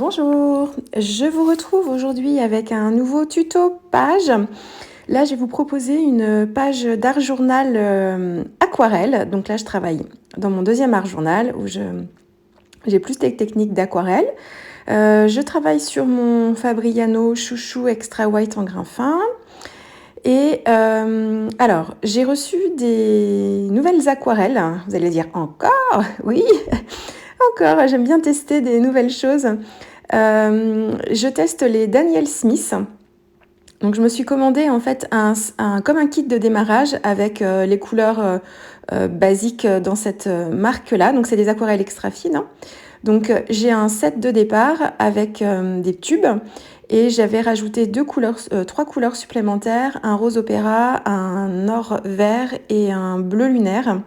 Bonjour, je vous retrouve aujourd'hui avec un nouveau tuto page. Là, je vais vous proposer une page d'art journal aquarelle. Donc là, je travaille dans mon deuxième art journal où j'ai plus des techniques d'aquarelle. Je travaille sur mon Fabriano Chouchou Extra White en grain fin. Et alors, j'ai reçu des nouvelles aquarelles. Vous allez dire encore? Oui, encore, j'aime bien tester des nouvelles choses. Je teste les Daniel Smith. Donc je me suis commandé en fait comme un kit de démarrage avec les couleurs basiques dans cette marque-là. Donc c'est des aquarelles extra fines. Donc j'ai un set de départ avec des tubes et j'avais rajouté trois couleurs supplémentaires, un rose opéra, un or vert et un bleu lunaire.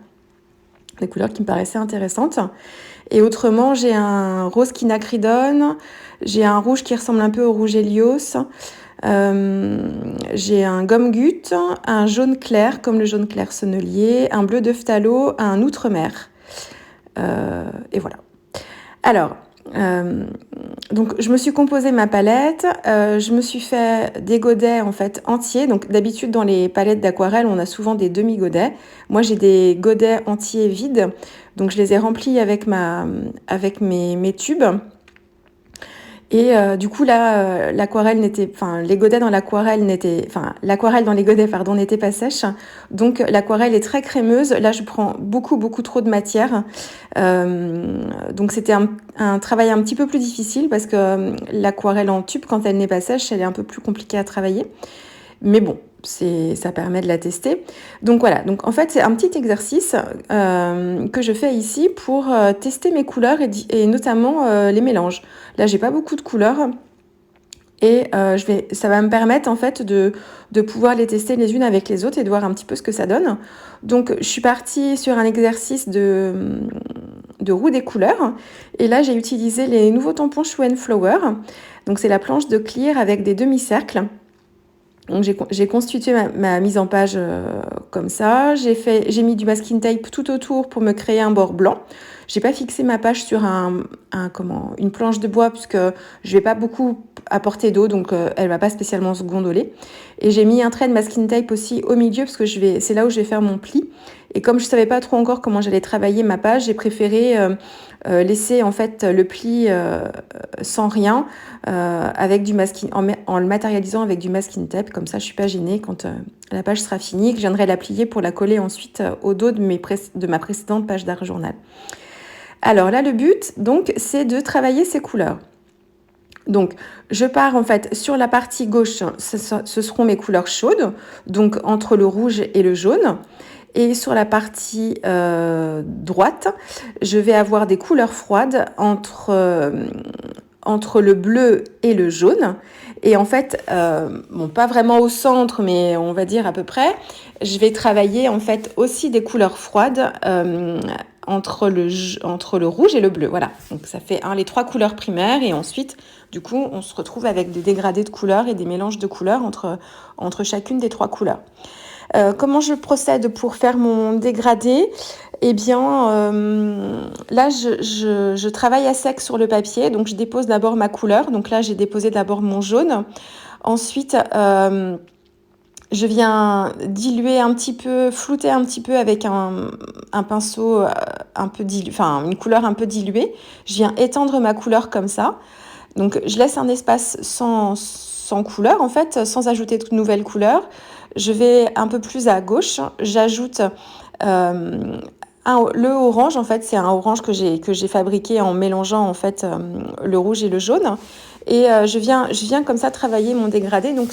Des couleurs qui me paraissaient intéressantes. Et autrement, j'ai un rose quinacridone, j'ai un rouge qui ressemble un peu au rouge Helios, j'ai un gomme goutte, un jaune clair comme le jaune clair sonnelier, un bleu de phthalo, un outremer. Et voilà. Alors, donc je me suis composé ma palette, je me suis fait des godets en fait entiers. Donc d'habitude dans les palettes d'aquarelle on a souvent des demi-godets. Moi j'ai des godets entiers vides, donc je les ai remplis avec mes tubes. Et du coup là, l'aquarelle dans les godets pardon n'était pas sèche, donc l'aquarelle est très crémeuse. Là je prends beaucoup trop de matière, donc c'était un travail un petit peu plus difficile parce que l'aquarelle en tube quand elle n'est pas sèche, elle est un peu plus compliquée à travailler. Mais bon, ça permet de la tester. Donc voilà, donc en fait c'est un petit exercice que je fais ici pour tester mes couleurs et notamment les mélanges. Là j'ai pas beaucoup de couleurs et ça va me permettre en fait de pouvoir les tester les unes avec les autres et de voir un petit peu ce que ça donne. Donc je suis partie sur un exercice de roue des couleurs et là j'ai utilisé les nouveaux tampons Show & Flower. Donc c'est la planche de clear avec des demi-cercles. Donc j'ai constitué ma mise en page comme ça. J'ai mis du masking tape tout autour pour me créer un bord blanc. J'ai pas fixé ma page sur une planche de bois puisque je vais pas beaucoup apporter d'eau, donc elle va pas spécialement se gondoler. Et j'ai mis un trait de masking tape aussi au milieu parce que c'est là où je vais faire mon pli. Et comme je savais pas trop encore comment j'allais travailler ma page, j'ai préféré laisser en fait le pli sans rien avec du masking en le matérialisant avec du masking tape. Comme ça je suis pas gênée quand la page sera finie, que je viendrai la plier pour la coller ensuite au dos de ma précédente page d'art journal. Alors là le but donc c'est de travailler ces couleurs. Donc je pars en fait sur la partie gauche, ce seront mes couleurs chaudes, donc entre le rouge et le jaune. Et sur la partie droite, je vais avoir des couleurs froides entre le bleu et le jaune. Et en fait, pas vraiment au centre, mais on va dire à peu près, je vais travailler en fait aussi des couleurs froides entre le rouge et le bleu. Voilà, donc ça fait les trois couleurs primaires et ensuite, du coup, on se retrouve avec des dégradés de couleurs et des mélanges de couleurs entre chacune des trois couleurs. Comment je procède pour faire mon dégradé? Eh bien, là, je travaille à sec sur le papier. Donc, je dépose d'abord ma couleur. Donc là, j'ai déposé d'abord mon jaune. Ensuite, je viens diluer un petit peu, flouter un petit peu avec un pinceau un peu dilué, une couleur un peu diluée. Je viens étendre ma couleur comme ça. Donc, je laisse un espace sans couleur, en fait, sans ajouter de nouvelles couleurs. Je vais un peu plus à gauche, j'ajoute le orange. En fait, c'est un orange que j'ai fabriqué en mélangeant en fait le rouge et le jaune. Et je viens comme ça travailler mon dégradé. Donc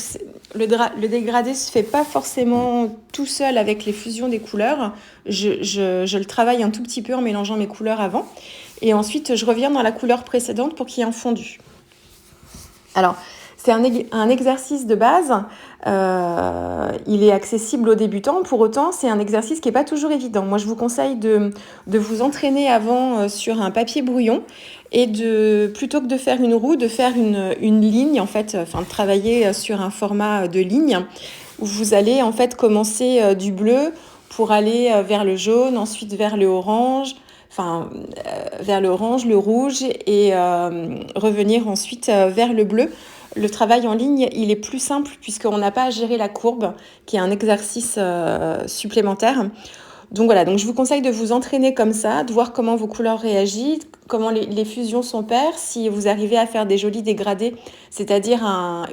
le dégradé se fait pas forcément tout seul avec les fusions des couleurs. Je le travaille un tout petit peu en mélangeant mes couleurs avant. Et ensuite, je reviens dans la couleur précédente pour qu'il y ait un fondu. Alors, c'est un exercice de base, il est accessible aux débutants, pour autant c'est un exercice qui n'est pas toujours évident. Moi je vous conseille de vous entraîner avant sur un papier brouillon et plutôt que de faire une roue, de faire une ligne en fait, de travailler sur un format de ligne où vous allez en fait commencer du bleu pour aller vers le jaune, ensuite vers le orange, vers l'orange, le rouge et revenir ensuite vers le bleu. Le travail en ligne, il est plus simple puisqu'on n'a pas à gérer la courbe, qui est un exercice supplémentaire. Donc voilà, donc je vous conseille de vous entraîner comme ça, de voir comment vos couleurs réagissent, comment les fusions s'opèrent, si vous arrivez à faire des jolis dégradés, c'est-à-dire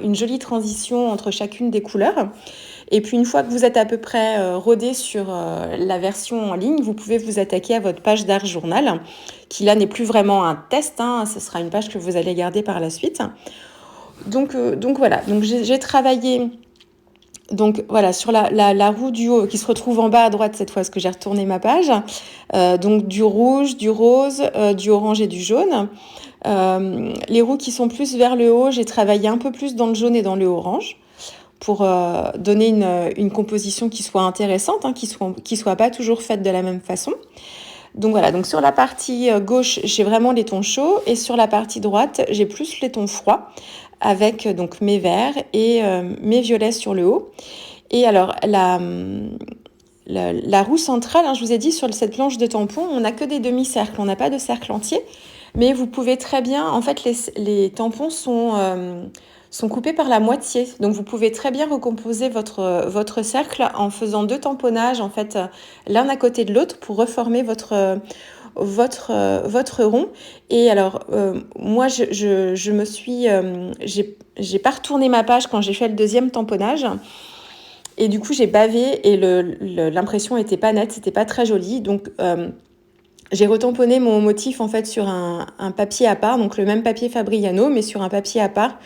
une jolie transition entre chacune des couleurs. Et puis une fois que vous êtes à peu près rodé sur la version en ligne, vous pouvez vous attaquer à votre page d'art journal, qui là n'est plus vraiment un test, hein, ce sera une page que vous allez garder par la suite. Donc voilà, donc j'ai travaillé donc voilà, sur la roue du haut qui se retrouve en bas à droite cette fois, parce que j'ai retourné ma page. Donc du rouge, du rose, du orange et du jaune. Les roues qui sont plus vers le haut, j'ai travaillé un peu plus dans le jaune et dans le orange pour donner une composition qui soit intéressante, hein, qui soit pas toujours faite de la même façon. Donc voilà, donc sur la partie gauche, j'ai vraiment les tons chauds et sur la partie droite, j'ai plus les tons froids avec donc mes verts et mes violets sur le haut. Et alors la roue centrale, hein, je vous ai dit sur cette planche de tampons, on n'a que des demi-cercles, on n'a pas de cercle entier, mais vous pouvez très bien, en fait les tampons sont coupés par la moitié, donc vous pouvez très bien recomposer votre cercle en faisant 2 tamponnages en fait l'un à côté de l'autre pour reformer votre rond. Et alors moi je me suis j'ai pas retourné ma page quand j'ai fait le deuxième tamponnage et du coup j'ai bavé et l'impression était pas nette, c'était pas très joli, donc j'ai retamponné mon motif en fait sur un papier à part, donc le même papier Fabriano mais sur un papier à part,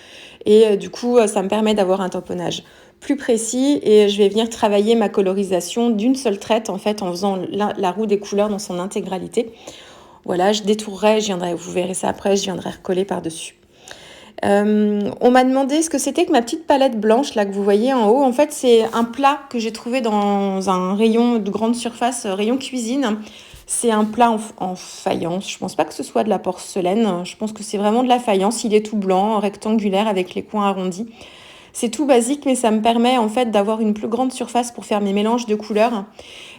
et du coup ça me permet d'avoir un tamponnage plus précis et je vais venir travailler ma colorisation d'une seule traite en fait en faisant la roue des couleurs dans son intégralité. Voilà, je détournerai, vous verrez ça après, je viendrai recoller par-dessus. On m'a demandé ce que c'était que ma petite palette blanche là que vous voyez en haut. En fait, c'est un plat que j'ai trouvé dans un rayon de grande surface, rayon cuisine. C'est un plat en faïence. Je pense pas que ce soit de la porcelaine. Je pense que c'est vraiment de la faïence. Il est tout blanc, rectangulaire avec les coins arrondis. C'est tout basique, mais ça me permet en fait d'avoir une plus grande surface pour faire mes mélanges de couleurs.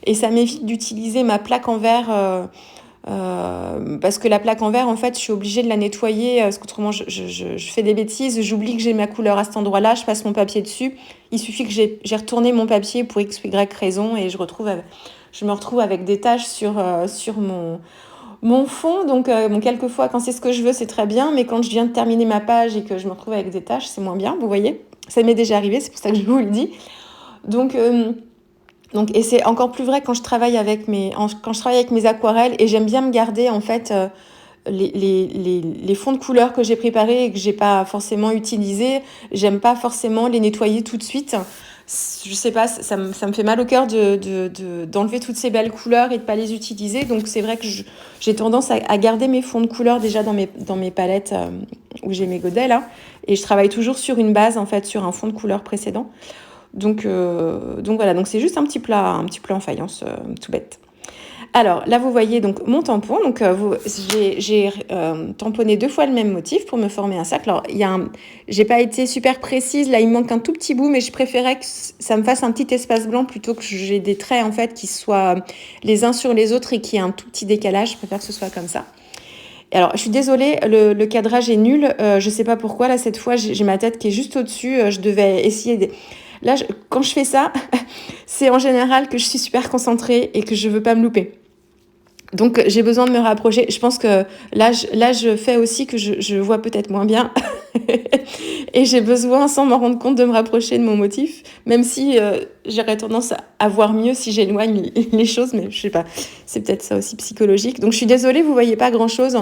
Et ça m'évite d'utiliser ma plaque en verre. Parce que la plaque en verre, en fait, je suis obligée de la nettoyer, parce qu'autrement, je fais des bêtises, j'oublie que j'ai ma couleur à cet endroit-là, je passe mon papier dessus. Il suffit que j'ai retourné mon papier pour X ou Y raison et je me retrouve avec des taches sur mon fond. Donc, quelquefois, quand c'est ce que je veux, c'est très bien, mais quand je viens de terminer ma page et que je me retrouve avec des taches, c'est moins bien, vous voyez. Ça m'est déjà arrivé, c'est pour ça que je vous le dis. Donc, et c'est encore plus vrai quand je travaille avec mes aquarelles, et j'aime bien me garder en fait les fonds de couleur que j'ai préparés et que j'ai pas forcément utilisés. J'aime pas forcément les nettoyer tout de suite. Je sais pas, ça me fait mal au cœur d'enlever toutes ces belles couleurs et de pas les utiliser. Donc c'est vrai que j'ai tendance à garder mes fonds de couleur déjà dans mes palettes où j'ai mes godets là, et je travaille toujours sur une base en fait, sur un fond de couleur précédent. Donc voilà, donc c'est juste un petit plat en faïence, tout bête. Alors là, vous voyez donc mon tampon. Donc j'ai tamponné 2 fois le même motif pour me former un cercle. Alors j'ai pas été super précise. Là, il me manque un tout petit bout, mais je préférais que ça me fasse un petit espace blanc plutôt que j'ai des traits en fait qui soient les uns sur les autres et qui aient un tout petit décalage. Je préfère que ce soit comme ça. Alors, je suis désolée, le cadrage est nul. Je sais pas pourquoi. Là, cette fois, j'ai ma tête qui est juste au-dessus. Je devais essayer. Là, quand je fais ça, c'est en général que je suis super concentrée et que je veux pas me louper. Donc, j'ai besoin de me rapprocher. Je pense que là, je fais aussi que je vois peut-être moins bien. Et j'ai besoin, sans m'en rendre compte, de me rapprocher de mon motif. Même si j'aurais tendance à voir mieux si j'éloigne les choses. Mais je sais pas, c'est peut-être ça aussi psychologique. Donc, je suis désolée, vous voyez pas grand-chose.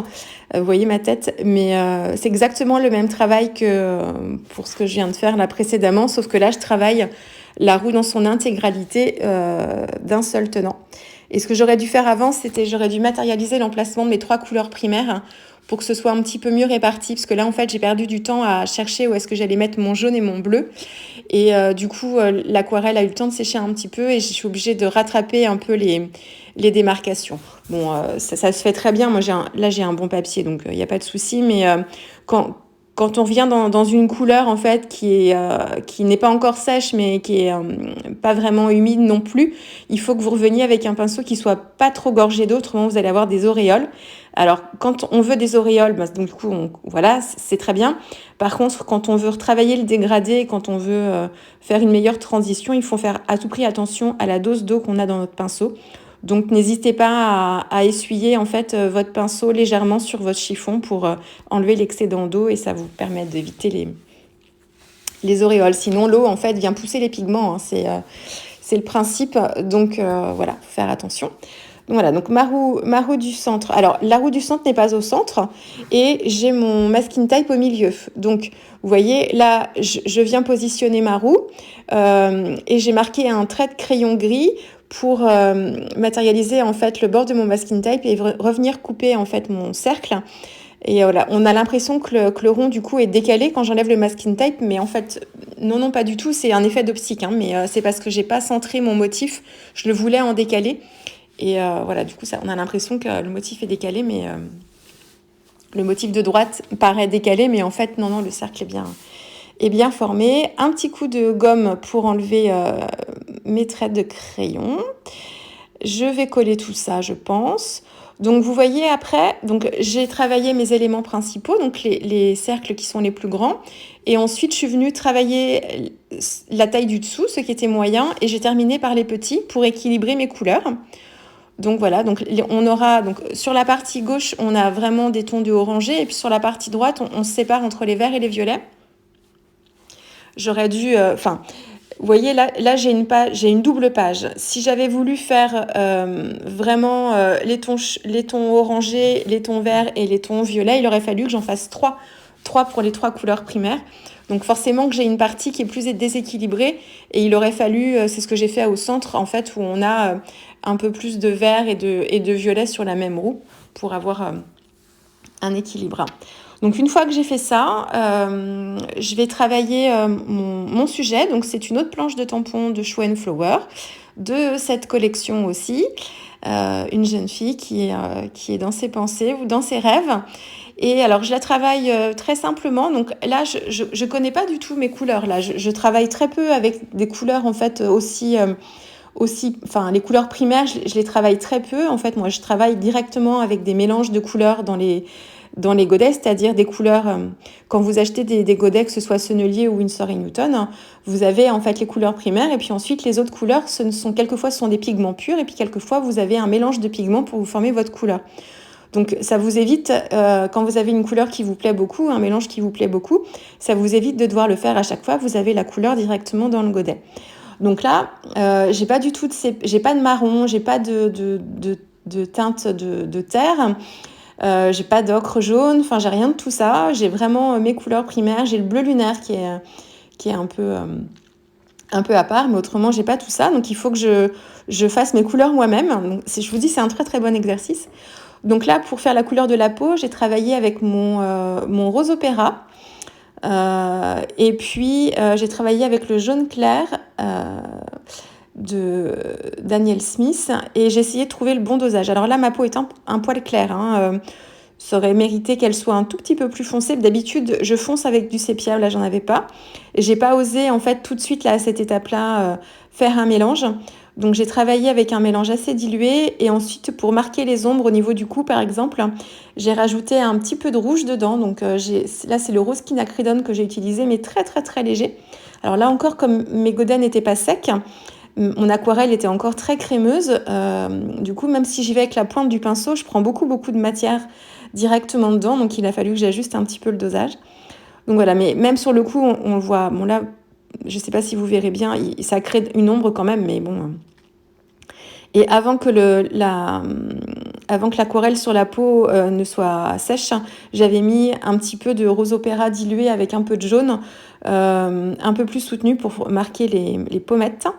Vous voyez ma tête. Mais c'est exactement le même travail que pour ce que je viens de faire là précédemment. Sauf que là, je travaille la roue dans son intégralité d'un seul tenant. Et ce que j'aurais dû faire avant, j'aurais dû matérialiser l'emplacement de mes 3 couleurs primaires pour que ce soit un petit peu mieux réparti. Parce que là, en fait, j'ai perdu du temps à chercher où est-ce que j'allais mettre mon jaune et mon bleu. Et du coup, l'aquarelle a eu le temps de sécher un petit peu et je suis obligée de rattraper un peu les démarcations. Bon, ça se fait très bien. Moi, j'ai un bon papier, donc il n'y a pas de souci. Mais quand quand on vient dans une couleur en fait qui n'est pas encore sèche mais qui est pas vraiment humide non plus, il faut que vous reveniez avec un pinceau qui soit pas trop gorgé d'eau, autrement vous allez avoir des auréoles. Alors quand on veut des auréoles, donc du coup voilà, c'est très bien. Par contre, quand on veut retravailler le dégradé, quand on veut faire une meilleure transition, il faut faire à tout prix attention à la dose d'eau qu'on a dans notre pinceau. Donc n'hésitez pas à essuyer en fait votre pinceau légèrement sur votre chiffon pour enlever l'excédent d'eau et ça vous permet d'éviter les auréoles. Sinon l'eau en fait vient pousser les pigments, hein. C'est le principe. Donc voilà, faut faire attention. Donc voilà, donc ma roue du centre. Alors la roue du centre n'est pas au centre et j'ai mon masking tape au milieu. Donc vous voyez là, je viens positionner ma roue et j'ai marqué un trait de crayon gris pour matérialiser en fait le bord de mon masking tape et revenir couper en fait mon cercle. Et voilà, on a l'impression que le rond du coup est décalé quand j'enlève le masking tape, mais en fait non pas du tout, c'est un effet d'optique, hein, mais c'est parce que j'ai pas centré mon motif, je le voulais en décalé. Et voilà, du coup on a l'impression que le motif est décalé, mais le motif de droite paraît décalé, mais en fait non, le cercle est bien formé. Un petit coup de gomme pour enlever mes traits de crayon. Je vais coller tout ça, je pense. Donc vous voyez après, donc j'ai travaillé mes éléments principaux, donc les cercles qui sont les plus grands. Et ensuite, je suis venue travailler la taille du dessous, ce qui était moyen, et j'ai terminé par les petits pour équilibrer mes couleurs. Donc voilà, donc on aura donc sur la partie gauche, on a vraiment des tons de orangé, et puis sur la partie droite, on se sépare entre les verts et les violets. J'aurais dû, vous voyez là j'ai une double page. Si j'avais voulu faire vraiment les tons orangés, les tons verts et les tons violets, il aurait fallu que j'en fasse trois pour les 3 couleurs primaires. Donc forcément que j'ai une partie qui est plus déséquilibrée et il aurait fallu, c'est ce que j'ai fait au centre en fait, où on a un peu plus de vert et de violet sur la même roue pour avoir un équilibre. Donc une fois que j'ai fait ça, je vais travailler mon sujet. Donc c'est une autre planche de tampon de Show & Flower de cette collection aussi. Une jeune fille qui est dans ses pensées ou dans ses rêves. Et alors je la travaille très simplement. Donc là je connais pas du tout mes couleurs. Là je travaille très peu avec des couleurs en fait aussi, les couleurs primaires je les travaille très peu. En fait moi je travaille directement avec des mélanges de couleurs dans les godets, c'est-à-dire des couleurs, quand vous achetez des godets, que ce soit Sennelier ou Winsor & Newton, vous avez en fait les couleurs primaires et puis ensuite les autres couleurs, quelquefois ce sont des pigments purs et puis quelquefois vous avez un mélange de pigments pour vous former votre couleur. Donc ça vous évite, quand vous avez une couleur qui vous plaît beaucoup, un mélange qui vous plaît beaucoup, ça vous évite de devoir le faire à chaque fois, vous avez la couleur directement dans le godet. Donc là, j'ai pas de marron, j'ai pas de teinte de terre. J'ai pas d'ocre jaune, j'ai rien de tout ça. J'ai vraiment mes couleurs primaires. J'ai le bleu lunaire qui est un peu à part, mais autrement j'ai pas tout ça. Donc il faut que je fasse mes couleurs moi-même. Donc, je vous dis, c'est un très très bon exercice. Donc là, pour faire la couleur de la peau, j'ai travaillé avec mon rose opéra. Et puis j'ai travaillé avec le jaune clair de Daniel Smith et j'ai essayé de trouver le bon dosage. Alors là ma peau est un poil clair, hein, ça aurait mérité qu'elle soit un tout petit peu plus foncée. D'habitude je fonce avec du sépia, là j'en avais pas et j'ai pas osé en fait tout de suite là à cette étape là faire un mélange. Donc j'ai travaillé avec un mélange assez dilué et ensuite pour marquer les ombres au niveau du cou par exemple, j'ai rajouté un petit peu de rouge dedans. Donc là c'est le rose quinacridone que j'ai utilisé mais très très très léger. Alors là encore, comme mes godets n'étaient pas secs, mon aquarelle était encore très crémeuse. Du coup, même si j'y vais avec la pointe du pinceau, je prends beaucoup de matière directement dedans. Donc il a fallu que j'ajuste un petit peu le dosage. Donc voilà, mais même sur le coup, on le voit. Bon là, je ne sais pas si vous verrez bien, ça crée une ombre quand même, mais bon. Et avant que l'aquarelle sur la peau ne soit sèche, j'avais mis un petit peu de rose opéra dilué avec un peu de jaune, un peu plus soutenu pour marquer les pommettes.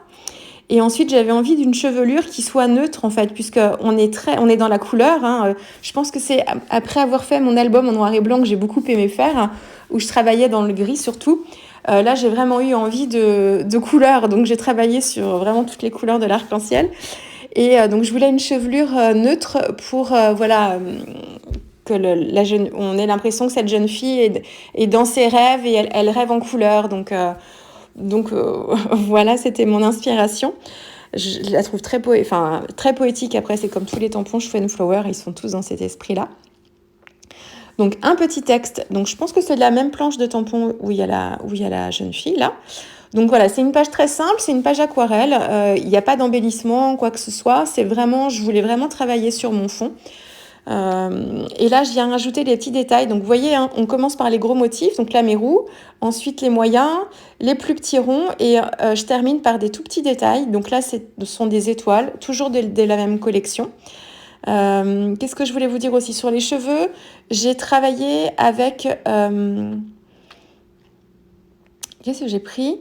Et ensuite, j'avais envie d'une chevelure qui soit neutre, en fait, puisqu'on est dans la couleur. Hein. Je pense que c'est après avoir fait mon album en noir et blanc que j'ai beaucoup aimé faire, hein, où je travaillais dans le gris surtout. Là, j'ai vraiment eu envie de couleurs, donc j'ai travaillé sur vraiment toutes les couleurs de l'arc-en-ciel. Et donc, je voulais une chevelure neutre pour, on ait l'impression que cette jeune fille est dans ses rêves et elle rêve en couleur. Donc voilà, c'était mon inspiration. Je la trouve très poétique. Après, c'est comme tous les tampons Schwen Flower, ils sont tous dans cet esprit-là. Donc un petit texte. Donc je pense que c'est de la même planche de tampon où il y a la jeune fille là. Donc voilà, c'est une page très simple, c'est une page aquarelle. Il n'y a pas d'embellissement, quoi que ce soit. Je voulais vraiment travailler sur mon fond. Et là, je viens rajouter des petits détails. Donc, vous voyez, hein, on commence par les gros motifs. Donc là, mes roues, ensuite les moyens, les plus petits ronds, et je termine par des tout petits détails. Donc là, ce sont des étoiles, toujours de la même collection. Qu'est-ce que je voulais vous dire aussi sur les cheveux? J'ai travaillé avec... qu'est-ce que j'ai pris?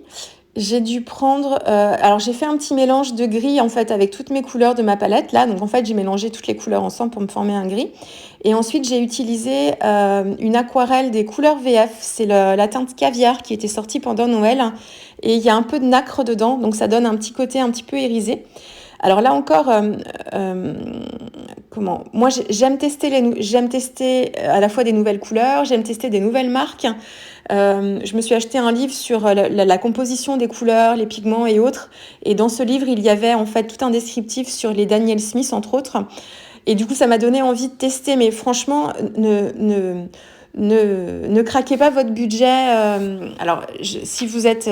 J'ai dû prendre... alors, j'ai fait un petit mélange de gris, en fait, avec toutes mes couleurs de ma palette, là. Donc, en fait, j'ai mélangé toutes les couleurs ensemble pour me former un gris. Et ensuite, j'ai utilisé une aquarelle des couleurs VF. C'est la teinte caviar qui était sortie pendant Noël. Et il y a un peu de nacre dedans. Donc, ça donne un petit côté un petit peu irisé. Alors là encore, moi, j'aime tester à la fois des nouvelles couleurs, j'aime tester des nouvelles marques. Je me suis acheté un livre sur la composition des couleurs, les pigments et autres. Et dans ce livre, il y avait en fait tout un descriptif sur les Daniel Smith, entre autres. Et du coup, ça m'a donné envie de tester. Mais franchement, ne craquez pas votre budget. Si vous êtes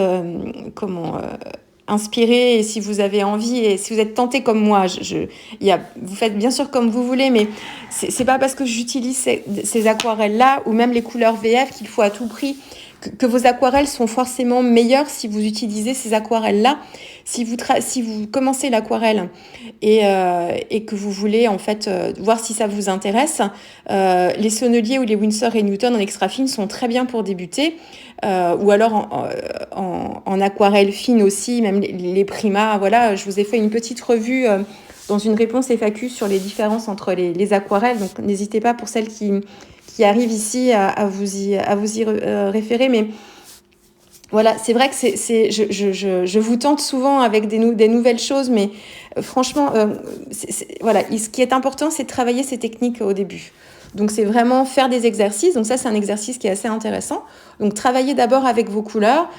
inspiré et si vous avez envie et si vous êtes tenté comme moi, vous faites bien sûr comme vous voulez, mais c'est pas parce que j'utilise ces aquarelles-là ou même les couleurs VF qu'il faut à tout prix que vos aquarelles sont forcément meilleures si vous utilisez ces aquarelles-là. Si vous commencez l'aquarelle et que vous voulez en fait voir si ça vous intéresse, les Sennelier ou les Winsor & Newton en extra fine sont très bien pour débuter. Ou alors en aquarelle fine aussi, même les Prima. Voilà, je vous ai fait une petite revue dans une réponse FAQ sur les différences entre les aquarelles. Donc n'hésitez pas pour celles qui arrivent ici à vous y référer. Mais voilà, c'est vrai que je vous tente souvent avec des nouvelles choses, mais franchement, voilà, ce qui est important, c'est de travailler ces techniques au début. Donc, c'est vraiment faire des exercices. Donc, ça, c'est un exercice qui est assez intéressant. Donc, travaillez d'abord avec vos couleurs.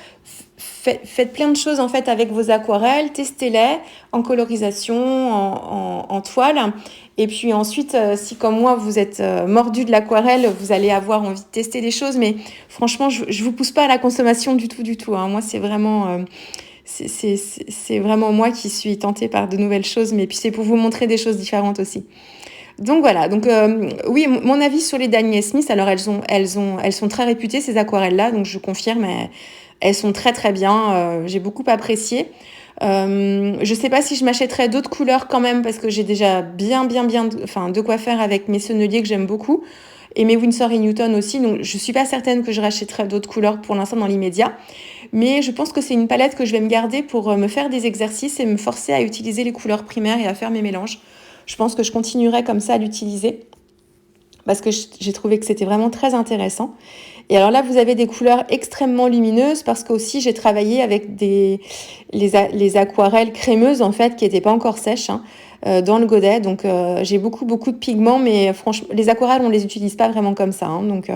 Faites plein de choses, en fait, avec vos aquarelles. Testez-les en colorisation, en toile. Et puis ensuite, si comme moi, vous êtes mordu de l'aquarelle, vous allez avoir envie de tester des choses. Mais franchement, je vous pousse pas à la consommation du tout. Hein. Moi, c'est vraiment... c'est vraiment moi qui suis tentée par de nouvelles choses. Mais puis, c'est pour vous montrer des choses différentes aussi. Donc voilà, oui, mon avis sur les Daniel Smith, alors elles sont très réputées ces aquarelles-là, donc je confirme, elles sont très très bien, j'ai beaucoup apprécié. Je sais pas si je m'achèterais d'autres couleurs quand même parce que j'ai déjà bien, de quoi faire avec mes Sennelier que j'aime beaucoup et mes Winsor & Newton aussi, donc je suis pas certaine que je rachèterais d'autres couleurs pour l'instant dans l'immédiat, mais je pense que c'est une palette que je vais me garder pour me faire des exercices et me forcer à utiliser les couleurs primaires et à faire mes mélanges. Je pense que je continuerai comme ça à l'utiliser parce que j'ai trouvé que c'était vraiment très intéressant. Et alors là, vous avez des couleurs extrêmement lumineuses parce qu'aussi j'ai travaillé avec les aquarelles crémeuses en fait qui n'étaient pas encore sèches dans le godet. Donc j'ai beaucoup de pigments, mais franchement, les aquarelles on les utilise pas vraiment comme ça. Donc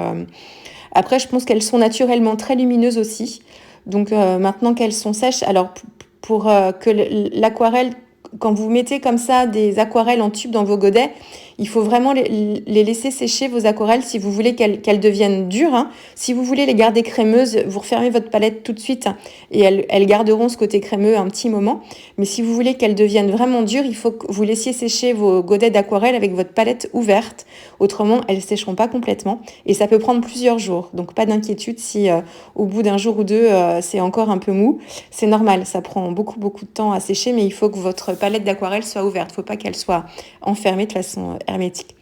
après, je pense qu'elles sont naturellement très lumineuses aussi. Donc maintenant qu'elles sont sèches, alors pour que l'aquarelle, quand vous mettez comme ça des aquarelles en tube dans vos godets, il faut vraiment les laisser sécher, vos aquarelles, si vous voulez qu'elles deviennent dures. Hein. Si vous voulez les garder crémeuses, vous refermez votre palette tout de suite et elles garderont ce côté crémeux un petit moment. Mais si vous voulez qu'elles deviennent vraiment dures, il faut que vous laissiez sécher vos godets d'aquarelle avec votre palette ouverte. Autrement, elles ne sécheront pas complètement et ça peut prendre plusieurs jours. Donc pas d'inquiétude si au bout d'un jour ou deux, c'est encore un peu mou. C'est normal, ça prend beaucoup de temps à sécher, mais il faut que votre palette d'aquarelle soit ouverte. Il ne faut pas qu'elle soit enfermée de façon hermétique.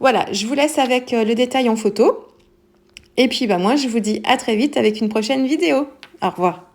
Voilà, je vous laisse avec le détail en photo. Et puis moi, je vous dis à très vite avec une prochaine vidéo. Au revoir.